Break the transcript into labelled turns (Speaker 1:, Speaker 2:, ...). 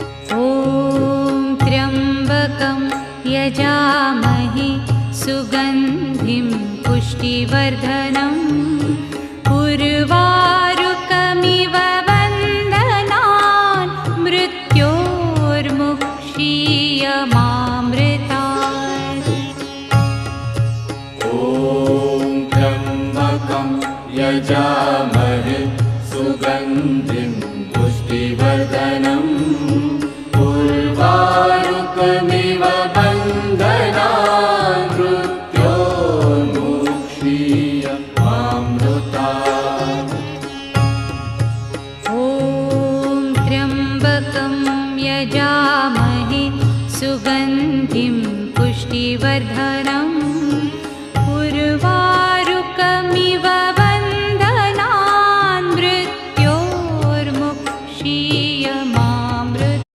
Speaker 1: ॐ त्र्यम्बकं यजामहे सुगन्धिं पुष्टिवर्धनम् उर्वारुकमिव बन्धनान् मृत्योर्मुक्षीयमामृतात्।
Speaker 2: ॐ त्र्यम्बकं यजामहे सुगन्धिं पुष्टिवर्धनम् उर्वारुकमिव बन्धनान् मृत्योर्मुक्षीयमामृतात्।
Speaker 1: ॐ त्र्यम्बकं यजामहे सुगन्धिं पुष्टिवर्धनम् उर्वारुकमिव